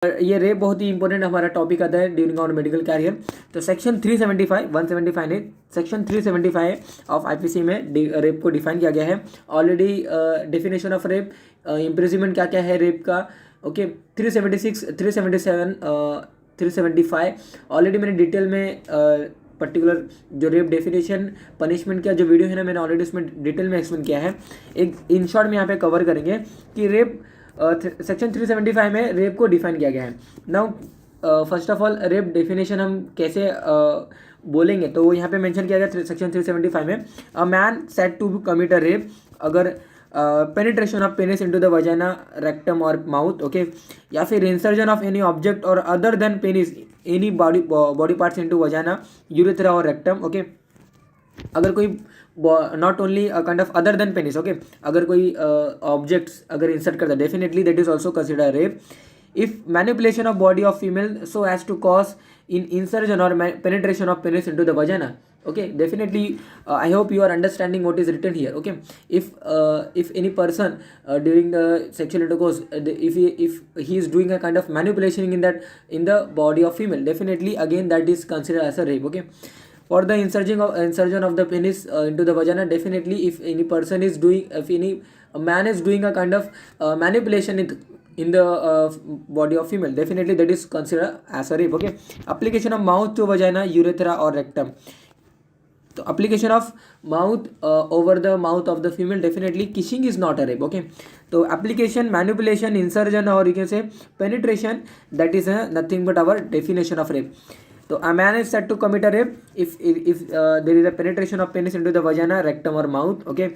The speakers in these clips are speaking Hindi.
ये रेप बहुत ही इंपॉर्टेंट हमारा टॉपिक आता है ड्यूरिंग आवर मेडिकल कैरियर। तो सेक्शन 375 175 ने सेक्शन 375 ऑफ आईपीसी में रेप को डिफाइन किया गया है। Already definition of rape, imprisonment क्या क्या है रेप का, ओके। 376 377 375 ऑलरेडी मैंने डिटेल में पर्टिकुलर जो रेप डेफिनेशन पनिशमेंट का जो वीडियो है ना, मैंने ऑलरेडी उसमें डिटेल में एक्सप्लेन किया है। एक इन शॉर्ट में यहाँ पे कवर करेंगे कि रेप सेक्शन 375 में रेप को डिफाइन किया गया है। Now first of all rape definition हम कैसे बोलेंगे, तो वो यहाँ पे मेंशन किया गया सेक्शन 375 में, a man said to commit a rape अगर penetration of penis into the vagina, rectum और माउथ, ओके, या फिर इंसर्जन ऑफ एनी ऑब्जेक्ट और other than penis any body parts into vagina, urethra और रेक्टम, ओके। अगर कोई not only kind of other than penis, okay, अगर कोई ऑब्जेक्ट्स अगर इंसर्ट करता है, definitely that is also consider rape. If manipulation of body of female so as to cause in insertion और penetration of penis into the vagina, okay, definitely I hope you are understanding what is written here, okay. If any person during the sexual intercourse, if he is doing a kind of manipulation in the body of female, definitely again that is considered as a rape, okay. For the insertion of the penis into the vagina, definitely if any person is doing, if any man is doing a kind of manipulation in the body of female, definitely that is considered as a rape, okay. Application of mouth to vagina, urethra or rectum, तो application of mouth over the mouth of the female, definitely kissing is not a rape, okay. तो application, manipulation, insertion or you can say penetration, that is nothing but our definition of rape. तो a man is said to commit a rape if there is a penetration of penis into the vagina, rectum or mouth, okay.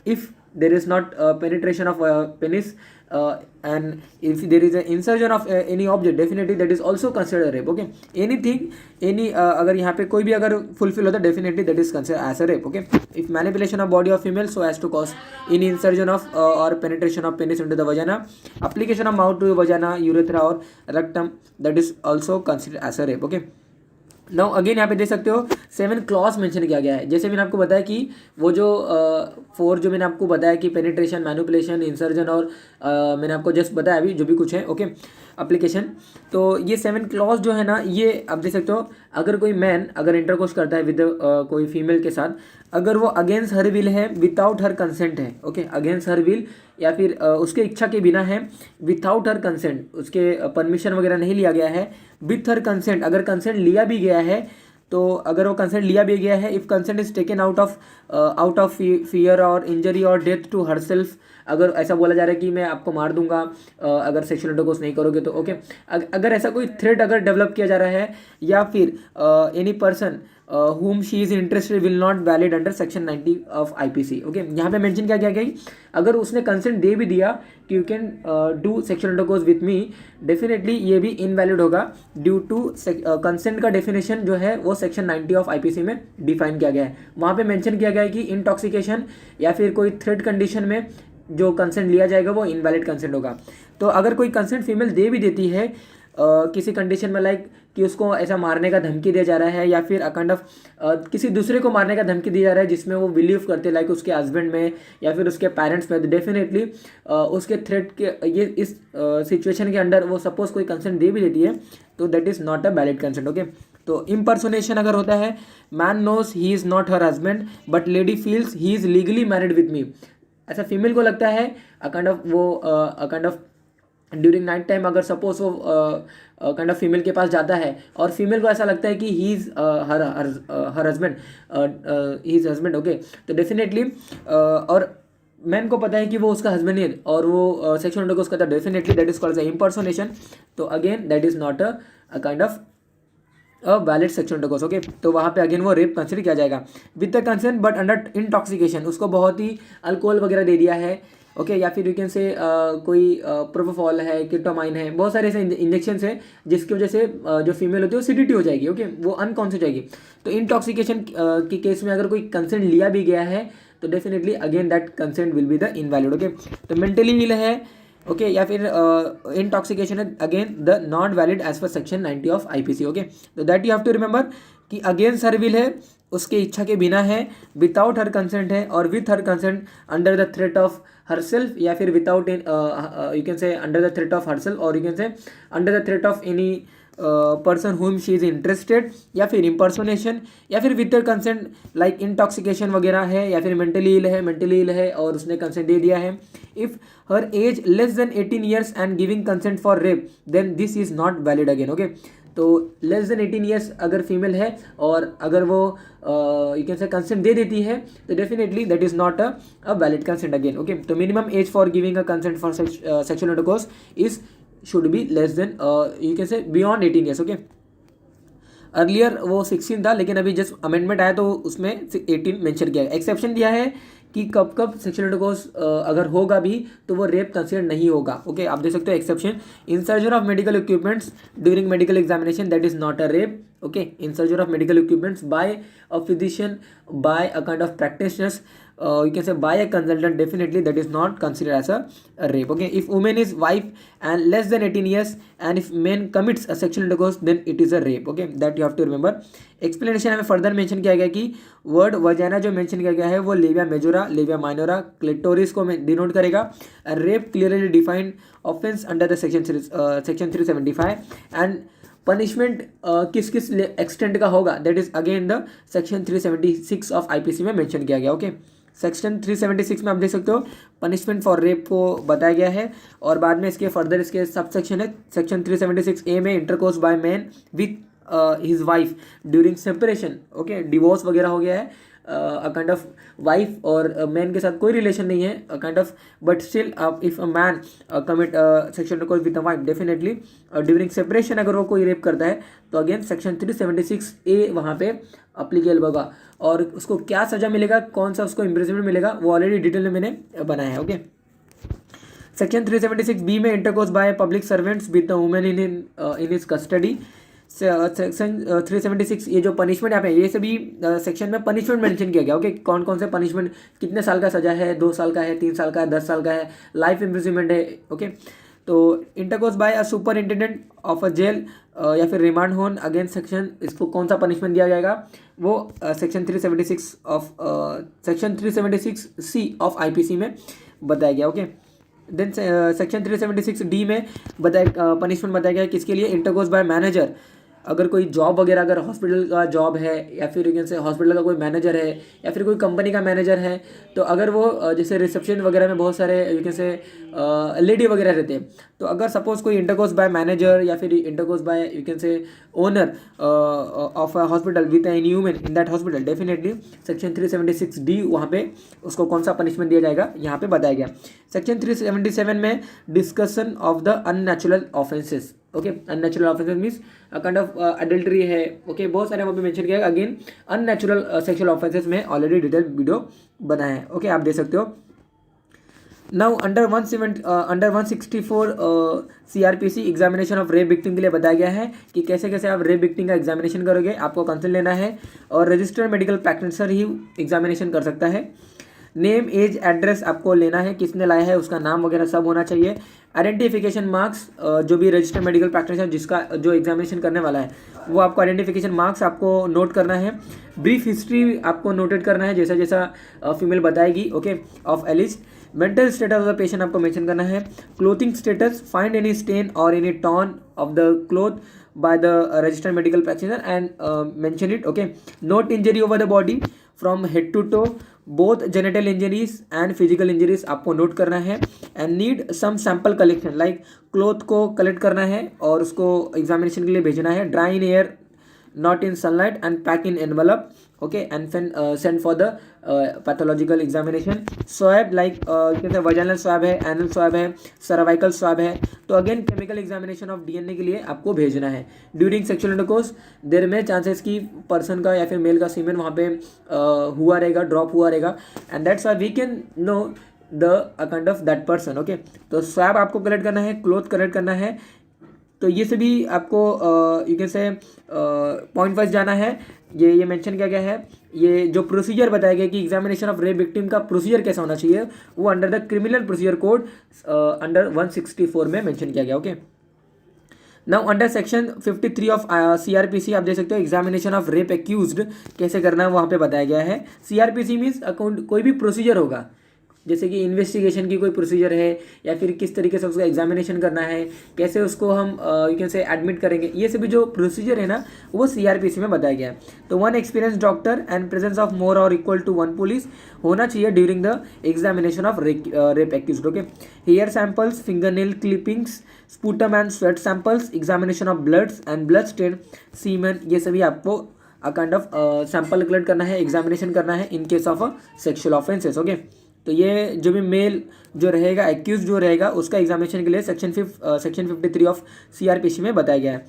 If there is not penetration of penis and if there is an insertion of any object, definitely that is also considered rape, okay. Anything, any अगर यहाँ पे कोई भी अगर फुलफिल होता है, definitely that is considered as a rape, okay. If manipulation of body of female so as to cause in insertion of or penetration of penis into the vagina, application of mouth to vagina, urethra or rectum, that is also considered as a rape, okay. Now again यहाँ पे देख सकते हो 7 क्लॉज मेंशन किया गया है। जैसे मैंने आपको बताया कि वो जो 4 जो मैंने आपको बताया कि पेनिट्रेशन, मैनिपुलेशन, इंसर्जन और मैंने आपको जस्ट बताया अभी जो भी कुछ है, ओके, एप्लीकेशन। तो ये 7 क्लॉज जो है ना, ये आप देख सकते हो, अगर कोई मैन अगर इंटरकोर्स करता है विद कोई फीमेल के साथ, अगर वो अगेंस्ट हर विल है, विदाउट हर कंसेंट है, ओके, अगेंस्ट हर विल या फिर उसके इच्छा के बिना है, विदाउट हर कंसेंट, उसके परमिशन वगैरह नहीं लिया गया है, विथ हर कंसेंट, अगर कंसेंट लिया भी गया है, तो अगर वो कंसेंट लिया भी गया है, if consent is taken out of fear और इंजरी और डेथ टू हर सेल्फ, अगर ऐसा बोला जा रहा है कि मैं आपको मार दूंगा अगर सेक्सुअल इंटरकोर्स नहीं करोगे तो, ओके। अगर ऐसा कोई थ्रेट अगर डेवलप किया जा रहा है, या फिर any person whom she is interested will not valid under section 90 of IPC, okay. यहाँ पे मेंशन क्या किया गया, अगर उसने कंसेंट दे भी दिया कि you can do sexual intercourse with me, definitely ये भी इनवैलिड होगा ड्यू टू कंसेंट का डेफिनेशन जो है वो सेक्शन 90 ऑफ IPC में डिफाइन किया गया है। वहाँ पे मेंशन किया गया है कि इंटॉक्सिकेशन या फिर कोई थ्रेट कंडीशन में जो कंसेंट लिया जाएगा वो इनवैलिड कंसेंट होगा। तो अगर कोई कंसेंट फीमेल दे भी देती है किसी कंडीशन में, लाइक कि उसको ऐसा मारने का धमकी दिया जा रहा है, या फिर काइंड ऑफ किसी दूसरे को मारने का धमकी दिया जा रहा है जिसमें वो बिलीव करते, लाइक उसके हस्बैंड में या फिर उसके पेरेंट्स में, तो डेफिनेटली उसके थ्रेट के ये इस सिचुएशन के अंडर वो सपोज कोई कंसेंट दे भी देती है, तो that is not a valid consent, okay. तो इम्पर्सोनेशन अगर होता है, man knows he is not her husband but lady feels he is legally married with me, ऐसा फीमेल को लगता है kind of during night time, अगर सपोज वो काइंड ऑफ फीमेल के पास जाता है और फीमेल को ऐसा लगता है कि he is her husband, he is husband, okay, तो डेफिनेटली और मैन को पता है कि वो उसका हस्बैंड है और वो सेक्सुअल इंटरकोर्स करता है, definitely that is called as impersonation. तो again that is not a kind of a valid sexual intercourse, okay. तो वहाँ पे अगेन वो रेप कंसिडर किया जाएगा with the consent but under intoxication, उसको बहुत ही अल्कोहल वगैरह दे दिया है, ओके, या फिर यू कैन से कोई प्रोपोफॉल है, किटोमाइन है, बहुत सारे ऐसे इंजेक्शन है जिसकी वजह से जो फीमेल होती है वो सीडीटी हो जाएगी, ओके, वो अनकॉन्शियस हो जाएगी। तो इंटॉक्सिकेशन के केस में अगर कोई कंसेंट लिया भी गया है तो definitely again that consent will be the invalid, okay. तो मेंटली विल है, ओके, या फिर इंटॉक्सिकेशन है, again the not valid as per section 90 of IPC, okay. तो that you have to remember कि अगेंस्ट हर विल है, उसके इच्छा के बिना है, विदाउट हर कंसेंट है, और with her consent under the threat of her self, या फिर without in you can say under the threat of her self, और you can say under the threat of any person whom she is interested, या फिर इम्पर्सोनेशन, या फिर विद कंसेंट लाइक इंटॉक्सिकेशन वगैरह है, या फिर मेंटली इल है और उसने कंसेंट दे दिया है. If her age less than 18 years and giving consent for rape then this is not valid again. Okay, तो लेस देन 18 ईयर्स अगर फीमेल है और अगर वो यू कैन से कंसेंट दे देती है तो definitely that is not a valid consent again. Okay, तो minimum age for giving a consent for sexual intercourse is should be less than you can say beyond 18 years. Okay, earlier वो 16 था, लेकिन अभी जस्ट अमेंडमेंट आया तो उसमें 18 मेंशन किया है. एक्सेप्शन दिया है कि कब कब सेक्सुअल इंटरकोर्स अगर होगा भी तो वो रेप कंसिडर नहीं होगा. ओके, आप देख सकते हो exception. Insertion of medical equipments during medical examination that is not a rape. Okay, insertion of medical equipments by a physician, by a kind of practitioners, you can say by a consultant, definitely that is not considered as a rape. Okay, if woman is wife and less than 18 years and if man commits a sexual intercourse then it is a rape. Okay, that you have to remember. Explanation हमें फर्दर मेंशन किया गया कि वर्ड वजाना जो मेंशन किया गया है वो labia majora, labia minora, clitoris को डिनोट करेगा. Rape clearly defined offence under the section 375 and punishment किस किस एक्सटेंट का होगा that is again the section 376 of IPC में मेंशन किया गया. ओके, सेक्शन 376 में आप देख सकते हो पनिशमेंट फॉर रेप को बताया गया है, और बाद में इसके फर्दर इसके सब सेक्शन है. सेक्शन 376 ए में intercourse by man with his wife during separation. Okay, divorce वगैरह हो गया है, अ काइंड ऑफ वाइफ और मैन के साथ कोई रिलेशन नहीं है, अ kind of, but still if a man commit sexual intercourse with a wife definitely during separation अगर वो कोई रेप करता है तो अगेन सेक्शन 376 ए वहाँ पे अप्लीकेबल होगा. और उसको क्या सजा मिलेगा, कौन सा उसको इम्प्रिजनमेंट मिलेगा, वो ऑलरेडी डिटेल में मैंने बनाया है. ओके, सेक्शन 376 बी में intercourse by public servants with the women in his custody. Section 376 ये जो पनिशमेंट यहाँ पे ये सभी सेक्शन में पनिशमेंट मेंशन किया गया. ओके, कौन कौन से पनिशमेंट, कितने साल का सजा है, 2 साल का है, 3 साल का है, 10 साल का है, लाइफ इम्प्रिजनमेंट है. ओके, तो intercourse by a superintendent of a jail या फिर रिमांड होम अगेन सेक्शन, इसको कौन सा पनिशमेंट दिया जाएगा वो सेक्शन 376 सी ऑफ आईपीसी में बताया गया. ओके, देन सेक्शन 376 डी में बताया पनिशमेंट बताया गया किसके लिए, इंटरकोर्स बाय मैनेजर. अगर कोई जॉब वगैरह, अगर हॉस्पिटल का जॉब है या फिर यू कैन से हॉस्पिटल का कोई मैनेजर है या फिर कोई कंपनी का मैनेजर है, तो अगर वो जैसे रिसेप्शन वगैरह में बहुत सारे यू कैन से लेडी वगैरह रहते हैं, तो अगर सपोज कोई इंटरकोर्स बाय मैनेजर या फिर intercourse by you can say owner of a hospital with an human in that hospital, definitely section 376 D वहाँ पे उसको कौन सा पनिशमेंट दिया जाएगा यहाँ पे बताया गया. सेक्शन 377 में discussion of the unnatural offences. Okay, unnatural offences means kind of adultery है. ओके, बहुत सारे वहाँ पे मेंशन किया है. अगेन अननेचुरल सेक्सुअल ऑफेंसेस में ऑलरेडी डिटेल वीडियो बनाया है. ओके, आप देख सकते हो. Now under 164 CRPC examination of rape victim के लिए बताया गया है कि कैसे कैसे आप रेप विक्टिम का एग्जामिनेशन करोगे. आपको कंसल्ट लेना है और रजिस्टर्ड मेडिकल प्रैक्टिशनर ही एग्जामिनेशन कर सकता है. नेम, एज, एड्रेस आपको लेना है, किसने लाया है उसका नाम वगैरह सब होना चाहिए. आइडेंटिफिकेशन मार्क्स, जो भी रजिस्टर्ड मेडिकल प्रैक्टिशनर जिसका जो एग्जामिनेशन करने वाला है वो आपको आइडेंटिफिकेशन मार्क्स आपको नोट करना है. ब्रीफ हिस्ट्री आपको नोटेड करना है जैसा जैसा फीमेल बताएगी. Okay, of alleged. Mental status of the patient आपको मेंशन करना है. Clothing status, find any stain और any torn of the cloth by the registered medical practitioner and mention it. Okay, note injury over the body from head to toe, both genital injuries and physical injuries आपको नोट करना है. and need some sample collection like cloth को कलेक्ट करना है और उसको एग्जामिनेशन के लिए भेजना है. dry in air, not in sunlight and pack in envelope. Okay, and send for the pathological examination. swab like you can say vaginal swab है, anal swab है, cervical swab है, तो again chemical examination of DNA के लिए आपको भेजना है. ड्यूरिंग सेक्सुअल इंटरकोर्स देर में चांसेस की पर्सन का या फिर मेल का सीमेन वहाँ पे हुआ रहेगा, ड्रॉप हुआ रहेगा, and that's why we can know the account of that person. Okay, तो स्वैब आपको कलेक्ट करना है, क्लोथ कलेक्ट करना है. तो ये सभी आपको यू कैन से पॉइंट वाइज जाना है. ये मेंशन किया गया है. ये जो प्रोसीजर बताया गया कि एग्जामिनेशन ऑफ रेप विक्टिम का प्रोसीजर कैसा होना चाहिए वो under the criminal procedure code under 164 में मेंशन किया गया. Okay, now under section 53 of CRPC आप देख सकते हो एग्जामिनेशन ऑफ रेप एक्यूज्ड कैसे करना है वहाँ पे बताया गया है। CRPC मीन्स अकाउंट कोई भी प्रोसीजर होगा, जैसे कि इन्वेस्टिगेशन की कोई प्रोसीजर है या फिर किस तरीके से उसका एग्जामिनेशन करना है, कैसे उसको हम यू कैन से एडमिट करेंगे, ये सभी जो प्रोसीजर है ना वो CRPC में बताया गया है। तो one experience doctor and presence of more और इक्वल टू वन पुलिस होना चाहिए during the examination of rape accused. Okay, hair samples, finger nail clippings, sputum and sweat samples, examination of bloods and blood stain, semen, ये सभी आपको काइंड ऑफ सैंपल कलेक्ट करना है, एग्जामिनेशन करना है in case of sexual offences. Okay, तो ये जो भी मेल जो रहेगा एक्यूज जो रहेगा उसका एग्जामिनेशन के लिए सेक्शन 53 ऑफ CRPC में बताया गया है।